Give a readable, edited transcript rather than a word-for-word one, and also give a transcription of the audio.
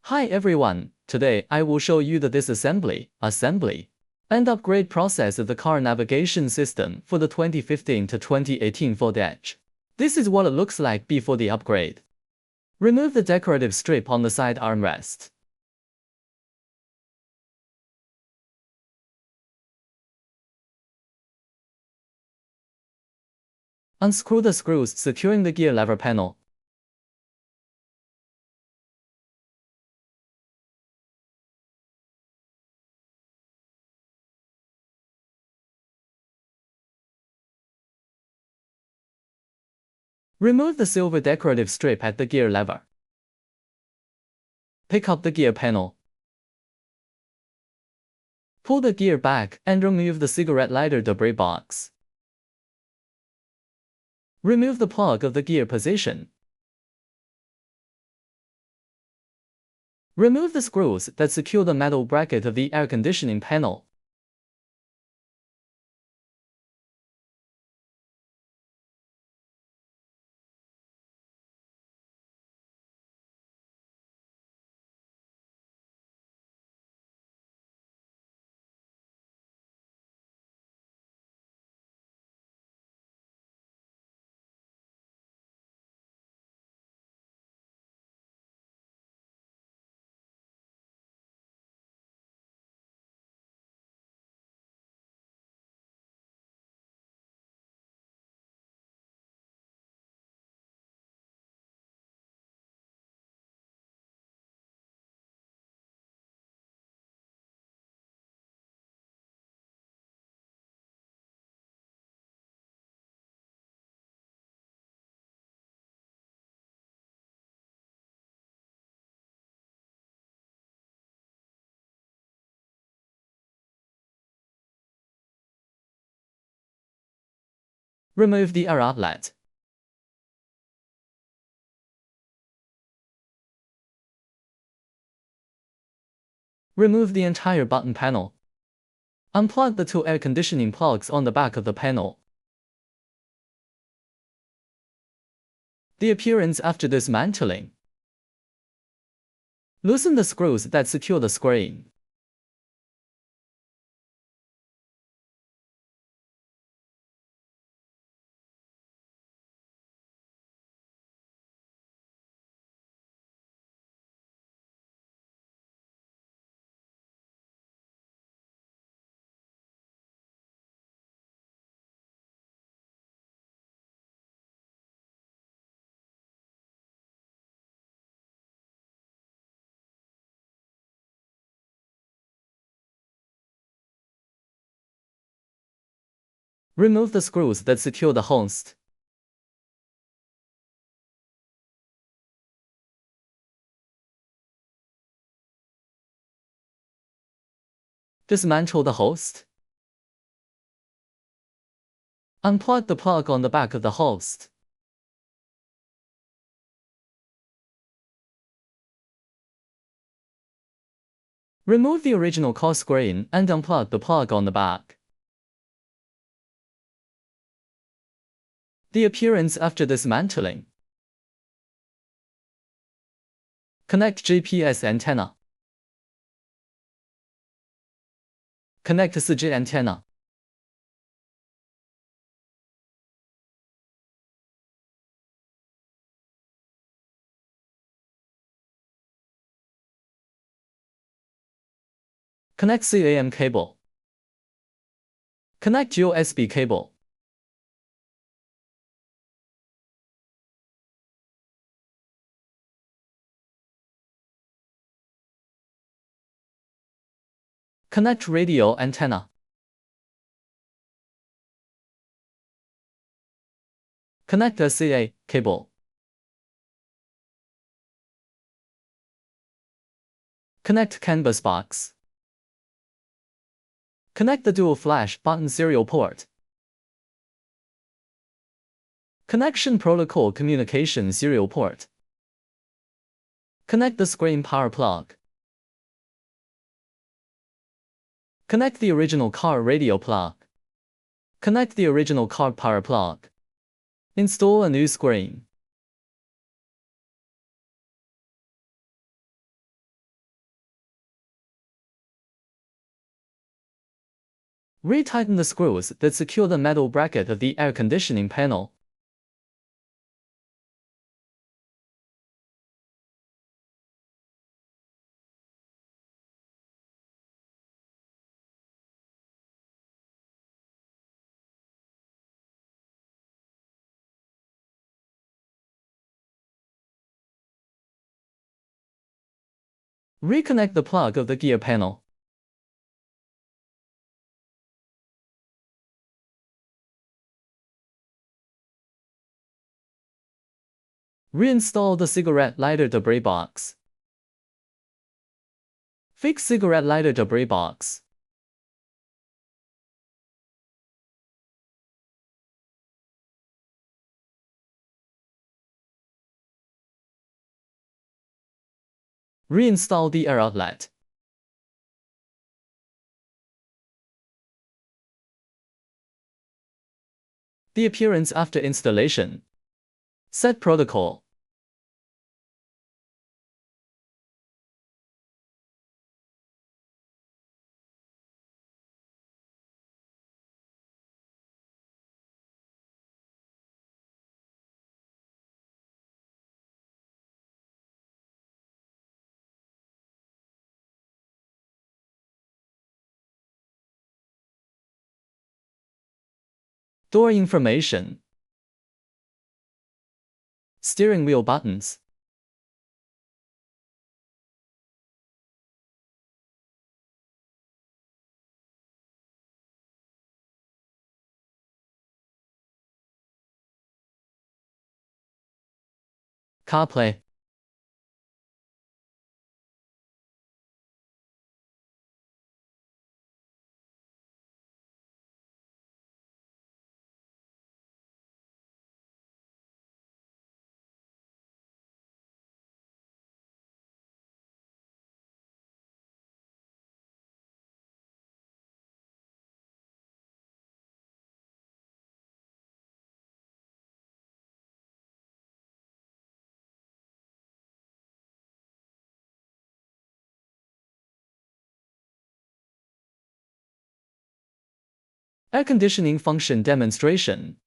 Hi everyone, today I will show you the disassembly, assembly, and upgrade process of the car navigation system for the 2015 to 2018 Ford Edge. This is what it looks like before the upgrade. Remove the decorative strip on the side armrest. Unscrew the screws securing the gear lever panel. Remove the silver decorative strip at the gear lever. Pick up the gear panel. Pull the gear back and remove the cigarette lighter debris box. Remove the plug of the gear position. Remove the screws that secure the metal bracket of the air conditioning panel. Remove the air outlet. Remove the entire button panel. Unplug the two air conditioning plugs on the back of the panel. The appearance after dismantling. Loosen the screws that secure the screen. Remove the screws that secure the host. Dismantle the host. Unplug the plug on the back of the host. Remove the original car screen and unplug the plug on the back. The appearance after dismantling. Connect GPS antenna. Connect 4G antenna. Connect CAN cable. Connect USB cable. Connect radio antenna. Connect a CA cable. Connect CAN bus box. Connect the dual flash button serial port. Connection protocol communication serial port. Connect the screen power plug. Connect the original car radio plug. Connect the original car power plug. Install a new screen. Retighten the screws that secure the metal bracket of the air conditioning panel. Reconnect the plug of the gear panel. Reinstall the cigarette lighter debris box. Fix cigarette lighter debris box. Reinstall the air outlet. The appearance after installation. Set protocol. Door information. Steering wheel buttons. CarPlay. Air conditioning function demonstration.